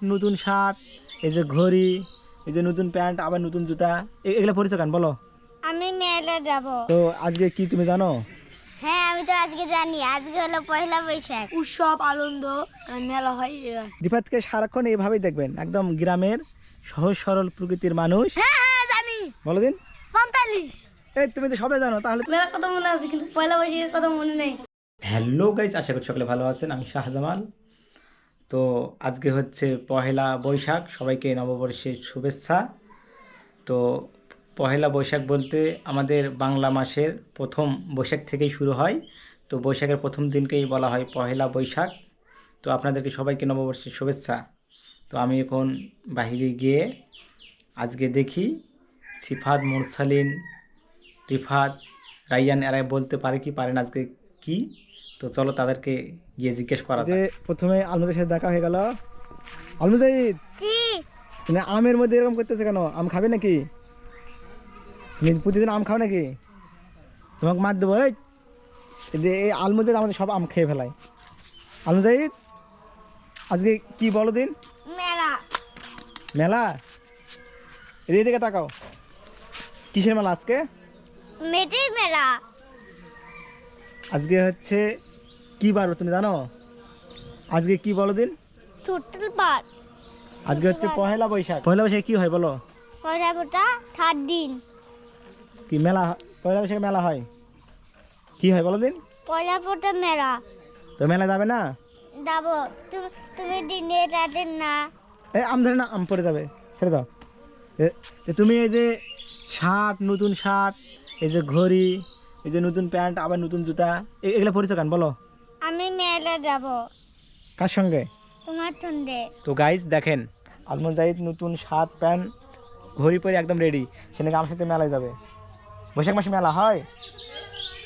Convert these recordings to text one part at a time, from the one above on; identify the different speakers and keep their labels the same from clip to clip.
Speaker 1: নতুন শার্ট, এই যে ঘড়ি, এই যে নতুন প্যান্ট, আবার নতুন জুতা, এগুলো পরেছো কেন বলো?
Speaker 2: আমি মেলা যাব।
Speaker 1: তো আজকে কি তুমি জানো?
Speaker 2: হ্যাঁ আমি তো আজকে জানি, আজকে হলো পয়লা বৈশাখ, উৎসব আনন্দ মেলা হয়।
Speaker 1: রিফাতকে সারাক্ষণ এইভাবেই দেখবেন, একদম গ্রামের সহজ সরল প্রকৃতির মানুষ।
Speaker 2: হ্যাঁ হ্যাঁ জানি।
Speaker 1: বলো দিন।
Speaker 2: 45।
Speaker 1: এই তুমি তো সবাই জানো, তাহলে
Speaker 2: মেলা কথা মনে আছে কিন্তু পয়লা বৈশাখের কথা মনে নেই।
Speaker 1: হ্যালো গাইস, আশা করি সকলে ভালো আছেন। আমি শাহজামাল। তো আজকে হচ্ছে পহেলা বৈশাখ, সবাইকে নববর্ষের শুভেচ্ছা। তো পহেলা বৈশাখ বলতে আমাদের বাংলা মাসের প্রথম বৈশাখ থেকেই শুরু হয়। তো বৈশাখের প্রথম দিনকেই বলা হয় পহেলা বৈশাখ। তো আপনাদেরকে সবাইকে নববর্ষের শুভেচ্ছা। তো আমি এখন বাহিরে গিয়ে আজকে দেখি সিফাত, মুরসালিন, রিফাত, রাইয়ান এরা বলতে পারে কি পারে না আজকে কি। তো চলো তাদেরকে গিয়ে জিজ্ঞেস করা যে প্রথমে আলমুজার সাথে দেখা হয়ে গেল। আলমুজাহিদ,
Speaker 2: কি
Speaker 1: তুমি আমের মধ্যে এরকম করতেছে কেন? আম খাবে নাকি? তুমি প্রতিদিন আম খাও নাকি? তোমাকে মার দেবো। এই আলমুজাহিদ আমাদের সব আম খেয়ে ফেলায়। আলমুজাহিদ, আজকে কি বলো দিন?
Speaker 2: মেলা।
Speaker 1: মেলা? এদিকে তাকাও, কিসের মেলা আজকে?
Speaker 2: মেটের মেলা।
Speaker 1: আজকে হচ্ছে কি বার তুমি জানো? আজকে কি বলো দিন?
Speaker 2: টোটাল পার।
Speaker 1: আজকে হচ্ছে পহেলা বৈশাখ। পহেলা বৈশাখে কি হয় বলো?
Speaker 2: পয়লা বৈশাখ 3 দিন।
Speaker 1: কি মেলা? পয়লা বৈশাখে মেলা হয়, কি হয় বলো দিন?
Speaker 2: পয়লা বৈশাখ মেলা।
Speaker 1: তো মেলা যাবে না?
Speaker 2: যাব। তুমি দিনে রাতে না।
Speaker 1: আম ধরে না, আম পড়ে যাবে, ছেড়ে দাও। তুমি এই যে শার্ট, নতুন শার্ট, এই যে ঘড়ি, এই যে নতুন প্যান্ট, আবার নতুন জুতা, এগুলো পরেছো কেন বলো?
Speaker 2: আমি মেলা যাব।
Speaker 1: কার সঙ্গে?
Speaker 2: তোমার সঙ্গে।
Speaker 1: তো গাইজ দেখেন, আলমুজাহিদ নতুন শার্ট প্যান্ট ঘড়ি পরে একদম রেডি, সে নাকি আমার সাথে মেলায় যাবে। বৈশাখ মাসে মেলা হয়।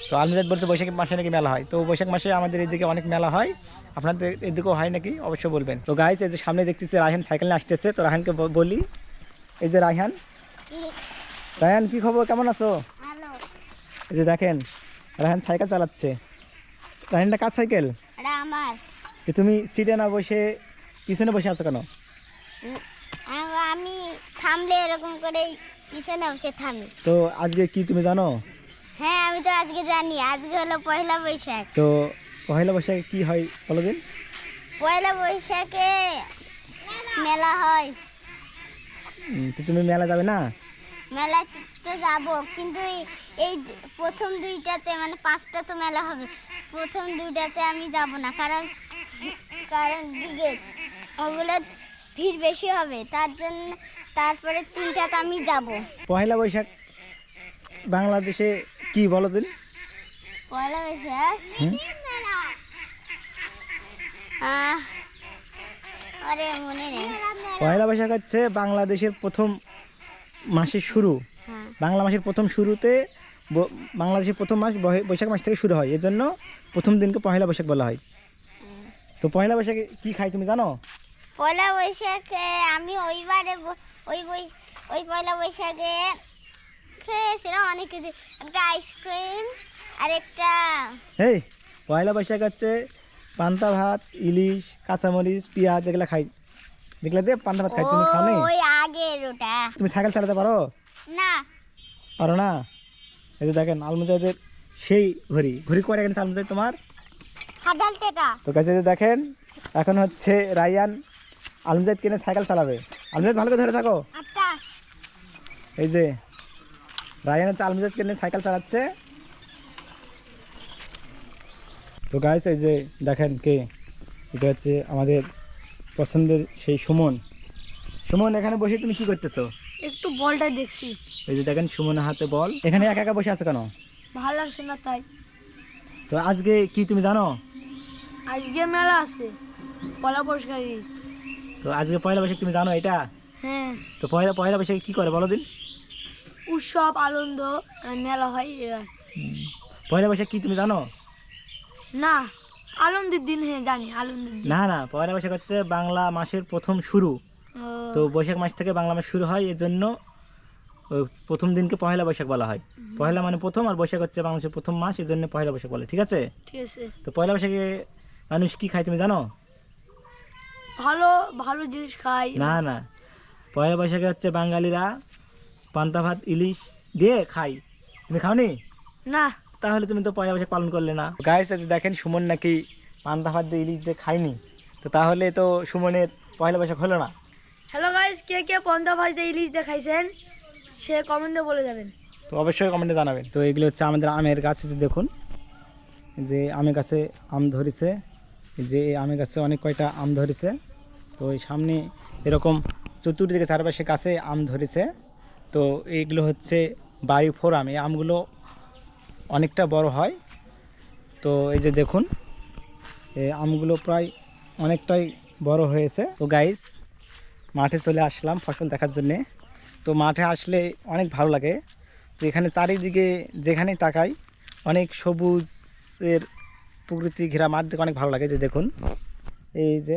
Speaker 1: তো আলমুজাহিদ বলছে বৈশাখ মাসে নাকি মেলা হয়। তো বৈশাখ মাসে আমাদের এদিকে অনেক মেলা হয়, আপনাদের এদিকেও হয় নাকি অবশ্যই বলবেন। তো গাইজ এই যে সামনে দেখতেছে রায়হান সাইকেল নিয়ে আসতেছে। তো রায়হানকে বলি, এই যে রায়হান, রায়হান কি খবর, কেমন আছো?
Speaker 2: হ্যালো।
Speaker 1: এই যে দেখেন রায়হান সাইকেল চালাচ্ছে। রায়হানটা কার সাইকেল?
Speaker 2: এটা আমার।
Speaker 1: যে তুমি সিটে না বসে পিছনে বসে আছো কেন?
Speaker 2: আমি থামলে এরকম করে পিছনে বসে থামি।
Speaker 1: তো আজকে কি তুমি জানো?
Speaker 2: হ্যাঁ আমি তো আজকে জানি, আজকে হলো পয়লা বৈশাখ।
Speaker 1: তো পহেলা বৈশাখে কি হয় বলো দিন?
Speaker 2: পয়লা বৈশাখে মেলা হয়।
Speaker 1: তো তুমি মেলা যাবে না?
Speaker 2: মেলা তো যাব, কিন্তু এই প্রথম দুইটাতে মানে 5টা তো মেলা হবে, প্রথম দুইটাতে আমি যাব না, কারণ দিকে ওগুলো ভিড় বেশি হবে, তার জন্য তারপরে 3টাতে আমি যাব।
Speaker 1: পহেলা বৈশাখ বাংলাদেশে কি বলো দিন?
Speaker 2: পয়লা বৈশাখ আরে মনে নেই।
Speaker 1: পহেলা বৈশাখ হচ্ছে বাংলাদেশের প্রথম মাসের শুরু।
Speaker 2: হ্যাঁ।
Speaker 1: বাংলা মাসের প্রথম শুরুতে বাংলাদেশের প্রথম মাস বৈশাখ মাস থেকে শুরু হয়, এর জন্য প্রথম দিনকে পহেলা বৈশাখ বলা হয়। তো পহেলা বৈশাখে কি খাই তুমি জানো?
Speaker 2: পয়লা বৈশাখে আমি ওই পয়লা বৈশাখে খেয়েছিলাম অনেক কিছু, একটা আইসক্রিম আর একটা।
Speaker 1: এই পয়লা বৈশাখ হচ্ছে পান্তা ভাত, ইলিশ, কাঁচামরিচ, পেঁয়াজ এগুলা খাই। দেখলে দে পান্তা ভাত খাই, তুমি খাও নি?
Speaker 2: ওই আগের ওটা।
Speaker 1: তুমি সাইকেল চালাতে পারো?
Speaker 2: না।
Speaker 1: পারো না? এই যে দেখেন আলমুজাহিদের সেই ঘড়ি করে গেছে আলমুজাহিদ তোমার।
Speaker 2: হাডাল টেকা।
Speaker 1: তো কাছে দেখেন এখন হচ্ছে রাইয়ান আলমুজাহিদ কিনে সাইকেল চালাবে। আলমুজাহিদ ভালো করে ধরে থাকো।
Speaker 2: আচ্ছা।
Speaker 1: এই যে রাইয়ান হচ্ছে আলমুজাহিদ কিনে সাইকেল চালাচ্ছে। তো গাইস এই যে দেখেন কে, এটা হচ্ছে আমাদের পছন্দের সেই সুমন। সুমন এখানে বসে তুমি কি করতেছো?
Speaker 2: একটু বলটা দেখছি।
Speaker 1: এই যে দেখেন সুমনের হাতে বল। এখানে একা একা বসে আছো কেন?
Speaker 2: ভালো লাগছে না তাই।
Speaker 1: তো আজকে কি তুমি জানো?
Speaker 2: আজকে মেলা আছে পয়লা বৈশাখে।
Speaker 1: তো আজকে পয়লা বৈশাখ তুমি জানো এটা?
Speaker 2: হ্যাঁ।
Speaker 1: তো পয়লা বৈশাখে কি করে বলো দিন?
Speaker 2: উৎসব আনন্দ মেলা হয়।
Speaker 1: পয়লা বৈশাখ কি তুমি জানো?
Speaker 2: না, আনন্দের দিন। হ্যাঁ জানি আনন্দের দিন।
Speaker 1: না না, পয়লা বৈশাখ হচ্ছে বাংলা মাসের প্রথম শুরু। তো বৈশাখ মাস থেকে বাংলা মাস শুরু হয়, এর জন্য ওই প্রথম দিনকে পয়লা বৈশাখ বলা হয়। পয়লা মানে প্রথম, আর বৈশাখ হচ্ছে বাংলাদেশের প্রথম মাস, এর জন্য পয়লা বৈশাখ বলে। ঠিক আছে?
Speaker 2: ঠিক আছে।
Speaker 1: তো পয়লা বৈশাখে মানুষ কি খায় তুমি জানো?
Speaker 3: ভালো ভালো জিনিস খাই।
Speaker 1: না না, পয়লা বৈশাখে হচ্ছে বাঙালিরা পান্তা ভাত ইলিশ দিয়ে খাই। তুমি খাওনি?
Speaker 3: না।
Speaker 1: তাহলে তুমি তো পয়লা বৈশাখ পালন করলে না। গাইস আজ দেখেন সুমন নাকি পান্তা ভাত দিয়ে ইলিশ দিয়ে খায়নি, তো তাহলে তো সুমনের পয়লা বৈশাখ হলো না।
Speaker 3: হ্যালো গাইস, কে কে পন্তা ভাজতে ইলিশ দেখাইছেন সে কমেন্টে বলে যাবেন।
Speaker 1: তো অবশ্যই কমেন্টে জানাবেন। তো এগুলো হচ্ছে আমাদের আমের গাছ, যে দেখুন যে আমের গাছে আম ধরেছে, যে এই আমের গাছে অনেক কয়টা আম ধরেছে। তো এই সামনে এরকম চতুর্দিকে চারপাশে গাছে আম ধরেছে। তো এইগুলো হচ্ছে বাড়ি ফোর আম, এই আমগুলো অনেকটা বড় হয়। তো এই যে দেখুন এই আমগুলো প্রায় অনেকটাই বড় হয়েছে। তো গাইস মাঠে চলে আসলাম ফসল দেখার জন্যে। তো মাঠে আসলে অনেক ভালো লাগে। তো এখানে চারিদিকে যেখানেই তাকাই অনেক সবুজের প্রকৃতি ঘেরা মাঠ দেখে অনেক ভালো লাগে। যে দেখুন এই যে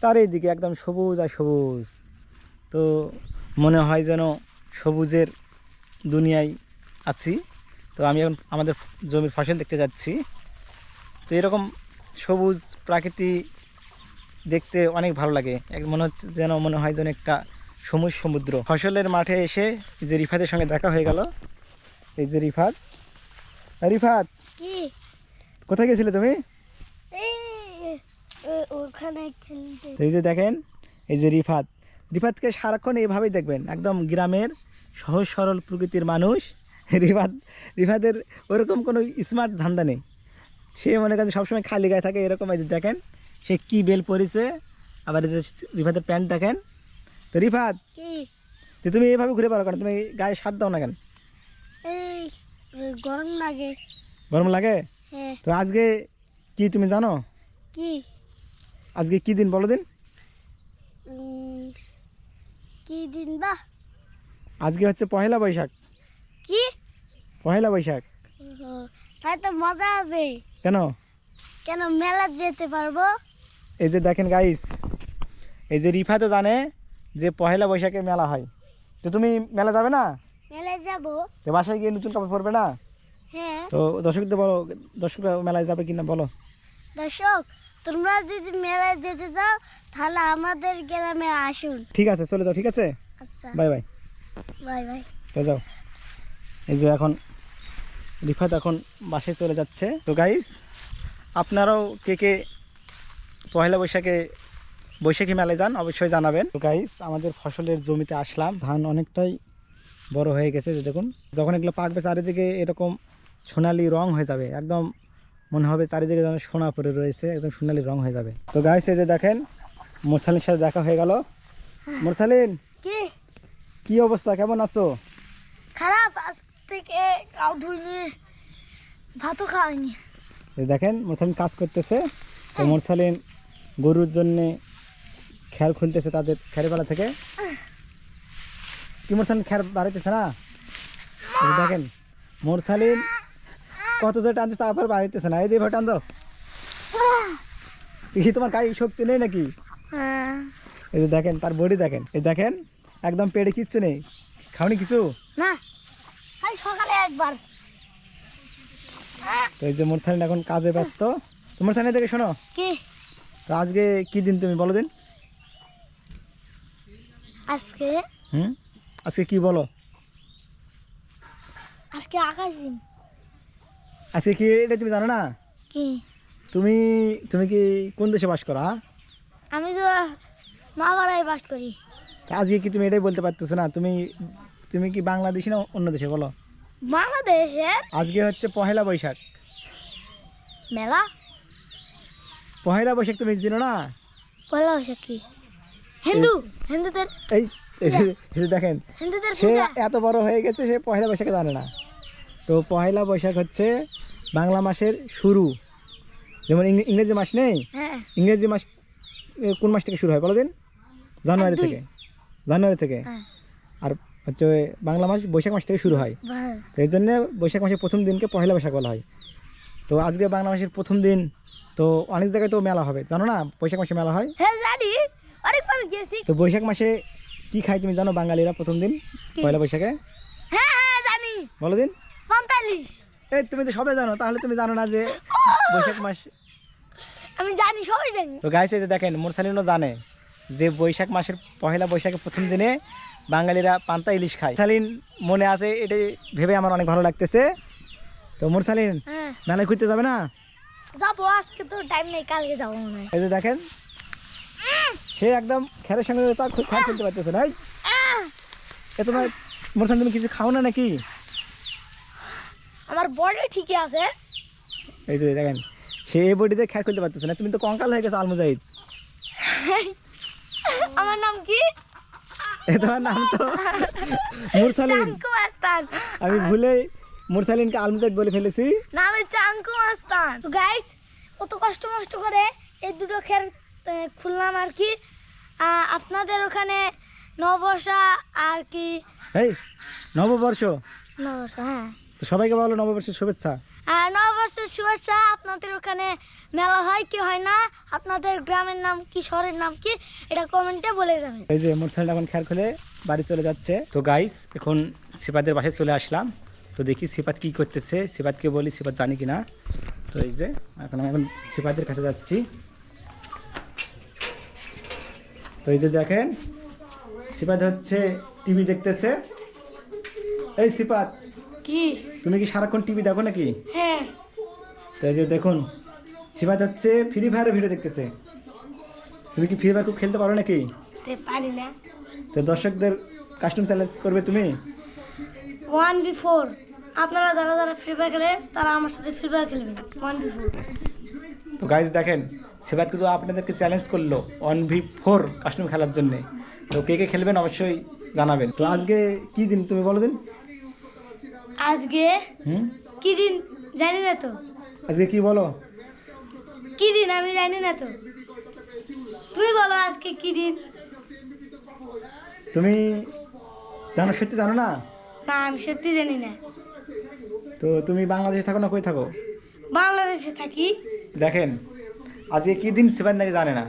Speaker 1: চারিদিকে একদম সবুজ আর সবুজ, তো মনে হয় যেন সবুজের দুনিয়ায় আছি। তো আমি এখন আমাদের জমির ফসল দেখতে যাচ্ছি। তো এরকম সবুজ প্রাকৃতি দেখতে অনেক ভালো লাগে, মনে হচ্ছে যেন মনে হয় যেন একটা সমুদ্র। ফসলের মাঠে এসে এই যে রিফাতের সঙ্গে দেখা হয়ে গেল। এই যে রিফাত, রিফাত
Speaker 2: কি
Speaker 1: কোথায় গেছিলে তুমি?
Speaker 2: এই ওখানে খেলতে।
Speaker 1: তো এই যে দেখেন এই যে রিফাত, রিফাতকে সারাক্ষণ এইভাবেই দেখবেন, একদম গ্রামের সহজ সরল প্রকৃতির মানুষ। রিফাতের ওরকম কোনো স্মার্ট ধান্দা নেই, সে মনে করেন সবসময় খালি গায়ে থাকে এরকম। এই যে দেখেন সে কি বেল পরেছে, আবার এই যে রিফাতের প্যান্ট দেখেন। তো রিফাত
Speaker 2: কি
Speaker 1: যে তুমি এইভাবে ঘুরে পারো কেন, তুমি গায়ে শার্ট দাও না কেন?
Speaker 2: এই গরম লাগে।
Speaker 1: গরম লাগে?
Speaker 2: হ্যাঁ।
Speaker 1: তো আজকে কি তুমি জানো?
Speaker 2: কি
Speaker 1: আজকে কি দিন বলো দিন?
Speaker 2: কি দিন বা?
Speaker 1: আজকে হচ্ছে পহেলা বৈশাখ।
Speaker 2: কি
Speaker 1: পহেলা বৈশাখ।
Speaker 2: তাই তো মজা হবে।
Speaker 1: কেন?
Speaker 2: কেন মেলা যেতে পারবো।
Speaker 1: এই যে দেখেন গাইস, এই যে রিফা তো জানে যে পহেলা বৈশাখে মেলা হয়। তো তুমি মেলা যাবে না?
Speaker 2: মেলায় যাব।
Speaker 1: তো বাসায় গিয়ে নতুন কাপড় পরবে না?
Speaker 2: হ্যাঁ।
Speaker 1: তো দর্শকদের বলো, দর্শকরা মেলায় যাবে কিনা বলো।
Speaker 2: দর্শক, তোমরা যদি মেলায় যেতে চাও তাহলে আমাদের গ্রামে আসুন।
Speaker 1: ঠিক আছে চলে যাও, ঠিক আছে,
Speaker 2: আচ্ছা,
Speaker 1: বাই বাই।
Speaker 2: Bye bye.
Speaker 1: তো যাও। এই যে এখন রিফাত এখন বাসায় চলে যাচ্ছে। তো গাইস আপনারাও কে কে পয়লা বৈশাখে বৈশাখী মেলায় যান অবশ্যই জানাবেন। তো গাইস আমাদের ফসলের জমিতে আসলাম, ধান অনেকটাই বড় হয়ে গেছে। যে দেখুন যখন এগুলো পাকবে চারিদিকে এরকম সোনালি রং হয়ে যাবে, একদম মনে হবে চারিদিকে যেন সোনা পরে রয়েছে, একদম সোনালি রং হয়ে যাবে। তো গাইস এই যে দেখেন মোরসালিনের সাথে দেখা হয়ে গেল। মোরসালিন
Speaker 2: কি
Speaker 1: কি অবস্থা, কেমন আছো?
Speaker 2: খারাপ, আজ থেকে কাউ ধুইনি, ভাতও খাওয়াইনি।
Speaker 1: এই দেখেন মোরসালিন কাজ করতেছে। তো মোরসালিন গরুর জন্য খ্যার খুলতেছে তাদের খ্যারপালা থেকে। কি মোরসালিন খ্যার বাড়িতেছে না? এই যে দেখেন মোরসালিন কত জোরে টানছে তারপর বাড়িতেছে না। এই যে টান দাও, কি তোমার গায়ে শক্তি নেই নাকি?
Speaker 2: হ্যাঁ।
Speaker 1: এই যে দেখেন তার বডি দেখেন, এই দেখেন একদম পেটে কিচ্ছু নেই, খাওনি কিছু।
Speaker 2: না, খালি সকালে একবার।
Speaker 1: তো এই যে মোরসালিন এখন কাজে ব্যস্ত। তো মোরসালিন দেখে শোনো,
Speaker 2: কি
Speaker 1: তো আজকে কি দিন তুমি বলো দিন?
Speaker 2: আজকে
Speaker 1: আজকে কি বলো?
Speaker 2: আজকে আকাশ দিন।
Speaker 1: আজকে কি এটা তুমি জানো না?
Speaker 2: কি
Speaker 1: তুমি তুমি কি কোন দেশে বাস করো?
Speaker 2: আমি তো মা বাড়ায় বাস করি।
Speaker 1: তা আজকে কি তুমি এটাই বলতে পারতেছো না? তুমি তুমি কি বাংলাদেশি না অন্য দেশে বলো?
Speaker 2: বাংলাদেশের
Speaker 1: আজকে হচ্ছে পহেলা বৈশাখ।
Speaker 2: মেলা।
Speaker 1: পহেলা বৈশাখ তুমি জানো না?
Speaker 2: পয়লা বৈশাখ কি? হিন্দুদের
Speaker 1: এই এই যে দেখেন
Speaker 2: হিন্দুদের
Speaker 1: সে
Speaker 2: পূজা।
Speaker 1: এত বড় হয়ে গেছে সে পহেলা বৈশাখে জানে না। তো পহেলা বৈশাখ হচ্ছে বাংলা মাসের শুরু, যেমন ইংরেজি মাস নেই,
Speaker 2: হ্যাঁ।
Speaker 1: ইংরেজি মাস কোন মাস থেকে শুরু হয় বলো দিন? জানুয়ারি
Speaker 2: 1, 2
Speaker 1: থেকে। জানুয়ারি থেকে।
Speaker 2: হ্যাঁ।
Speaker 1: আর হচ্ছে বাংলা মাস বৈশাখ মাস থেকে শুরু হয়।
Speaker 2: বাহ।
Speaker 1: তো এই জন্য বৈশাখ মাসের প্রথম দিনকে পহেলা বৈশাখ বলা হয়। তো আজকে বাংলা মাসের প্রথম দিন, তো অনেক জায়গায় তো মেলা হবে জানো না? বৈশাখ মাসে মেলা হয়।
Speaker 2: হ্যাঁ জানি, অনেকবার গেছি।
Speaker 1: তো বৈশাখ মাসে কি খায় তুমি জানো বাঙালিরা প্রথম দিন
Speaker 2: কি?
Speaker 1: পয়লা বৈশাখে?
Speaker 2: হ্যাঁ হ্যাঁ জানি,
Speaker 1: বলো দিন।
Speaker 2: 45।
Speaker 1: এই তুমি তো সবে জানো, তাহলে তুমি জানো না যে বৈশাখ মাস
Speaker 3: আমি জানি, সবাই জানি।
Speaker 1: তো গাইস এই যে দেখেন মুরসালিনও জানে যে বৈশাখ মাসের পহেলা বৈশাখের প্রথম দিনে বাঙালিরা পান্তা ইলিশ খায়। মুরসালিন মনে আছে, এটাই ভেবে আমার অনেক ভালো লাগতেছে। তো মুরসালিন
Speaker 3: হ্যাঁ
Speaker 1: মেলায় ঘুরতে যাবে না?
Speaker 3: যাবো, আজকে তো টাইম নেই, কালকে যাবো মনে হয়।
Speaker 1: এই যে দেখেন সে একদম খেলের সঙ্গে তার খেয়াল খেলতে পারতেছে না। এ তোমার মুরসালিন তুমি কিছু খাও না নাকি?
Speaker 3: আমার বডি ঠিকই আছে।
Speaker 1: এই যে দেখেন সে এই বডিতে খেয়াল খেলতে পারতেছে না। তুমি তো কঙ্কাল হয়ে গেছো আলমুজাহিদ।
Speaker 3: আমার নাম কি?
Speaker 1: এ তোমার নাম তো মুরসালিন।
Speaker 3: চাঙ্কু মাস্তান।
Speaker 1: আমি ভুলে মুরসালিনকে আলমুজাহিদ বলে ফেলেছি।
Speaker 3: না, আমি চাঙ্কু মাস্তান। তো গাইস, কত কষ্ট মষ্ট করে এই দুটো খেল খুললাম আর কি। আপনাদের ওখানে নববর্ষা আর কি,
Speaker 1: এই নববর্ষ,
Speaker 3: নববর্ষা, হ্যাঁ,
Speaker 1: তো সবাইকে বলো নববর্ষের শুভেচ্ছা।
Speaker 3: নববর্ষের শুভেচ্ছা। আপনাদের ওখানে মেলা হয় কি হয় না, আপনাদের গ্রামের নাম কি, শহরের নাম কি, এটা কমেন্টে বলে যাবেন।
Speaker 1: এই যে মুরসালিন এখন খেয়াল খুলে বাড়ি চলে যাচ্ছে। তো গাইস এখন সিপাতের বাসায় চলে আসলাম। তো দেখি সিপাত কি করতেছে, সিপাতকে বলি সিপাত জানি কিনা। তো এই যে এখন আমি সিপাতের কাছে যাচ্ছি। তো এই যে দেখেন সিপাত হচ্ছে টিভি দেখতেছে। এই সিপাত,
Speaker 3: কি?
Speaker 1: তুমি কি সারাক্ষণ টিভি দেখো নাকি?
Speaker 3: হ্যাঁ।
Speaker 1: তো এই যে দেখুন সিপাত হচ্ছে ফ্রি ফায়ারের ভিডিও দেখতেছে। তুমি কি ফ্রি ফায়ার খুব খেলতে পারো নাকি?
Speaker 3: পারি না।
Speaker 1: তো দর্শকদের কাস্টম চ্যালেঞ্জ করবে তুমি?
Speaker 3: 1v4, আপনারা যারা যারা ফ্রি ফায়ার খেলে তারা আমার সাথে ফ্রি ফায়ার খেলবেন 1v4।
Speaker 1: তো গাইজ দেখেন সিপাত কিন্তু আপনাদেরকে চ্যালেঞ্জ করলো 1v4 কাস্টম খেলার জন্যে। তো কে কে খেলবেন অবশ্যই জানাবেন। তো আজকে কি দিন তুমি বলো দিন।
Speaker 3: আজকে
Speaker 1: হুম,
Speaker 3: কি দিন জানি না তো।
Speaker 1: আজকে কি বলো?
Speaker 3: কি দিন আমি জানি না তো, তুমি বলো আজকে কি দিন।
Speaker 1: তুমি জানো, সত্যি জানো না?
Speaker 3: না, আমি সত্যি জানি না।
Speaker 1: তো তুমি বাংলাদেশে থাকো না কই থাকো?
Speaker 3: বাংলাদেশে থাকি।
Speaker 1: দেখেন আজকে কি দিন সিপাত নাকি জানে না।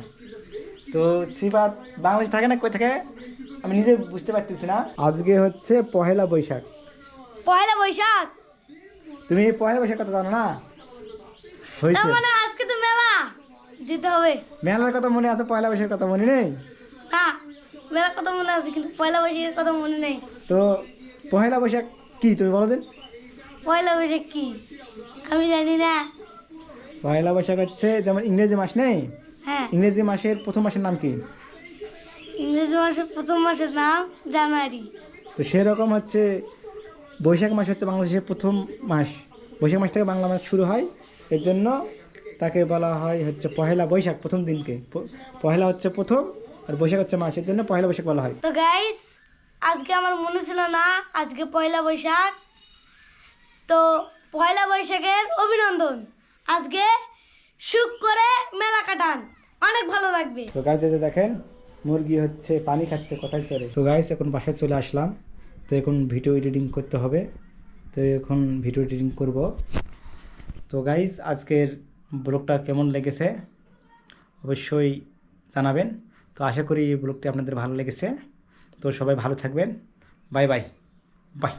Speaker 1: তো সিপাত বাংলাদেশে থাকে না কই থাকে আমি নিজে বুঝতে পারতেছি না। আজকে হচ্ছে পহেলা বৈশাখ।
Speaker 3: পয়লা বৈশাখ।
Speaker 1: তুমি পহেলা বৈশাখ কথা জানো না?
Speaker 3: তার
Speaker 1: হয়েছে
Speaker 3: মানে আজকে তো মেলা, যেতে হবে।
Speaker 1: মেলার কথা মনে আছে, পয়লা বৈশাখের কথা মনে নেই?
Speaker 3: না, মেলার কথা মনে আছে কিন্তু পয়লা বৈশাখের কথা মনে নেই।
Speaker 1: তো পহেলা বৈশাখ কি তুমি বলো দিন।
Speaker 3: পয়লা বৈশাখ কি আমি জানি না।
Speaker 1: পয়লা বৈশাখ হচ্ছে যেমন ইংরেজি মাস নেই,
Speaker 3: হ্যাঁ,
Speaker 1: ইংরেজি মাসের প্রথম মাসের নাম কি?
Speaker 3: ইংরেজি মাসের প্রথম মাসের নাম জানুয়ারি।
Speaker 1: তো সেরকম হচ্ছে বৈশাখ মাস হচ্ছে বাংলাদেশের প্রথম মাস। বৈশাখ মাস থেকে বাংলা মাস শুরু হয়, এর জন্য তাকে বলা হয় হচ্ছে পহেলা বৈশাখ। প্রথম দিনকে পহেলা হচ্ছে প্রথম আর বৈশাখ হচ্ছে মাস, এর জন্য পহেলা বৈশাখ বলা হয়।
Speaker 3: তো গাইস, আজকে আমার মনে ছিল না আজকে পয়লা বৈশাখ। তো পয়লা বৈশাখের অভিনন্দন। আজকে সুখ করে মেলা কাটান, অনেক ভালো লাগবে।
Speaker 1: তো গাছ এই যে দেখেন মুরগি হচ্ছে পানি খাচ্ছে কোথায় চলে। তো গাইস এখন বাসায় চলে আসলাম। তো এখন ভিডিও এডিটিং করতে হবে, তো এখন ভিডিও এডিটিং করব। তো গাইস আজকের ব্লগটা কেমন লেগেছে অবশ্যই জানাবেন। তো আশা করি এই ব্লগটি আপনাদের ভালো লেগেছে। তো সবাই ভালো থাকবেন। Bye bye bye.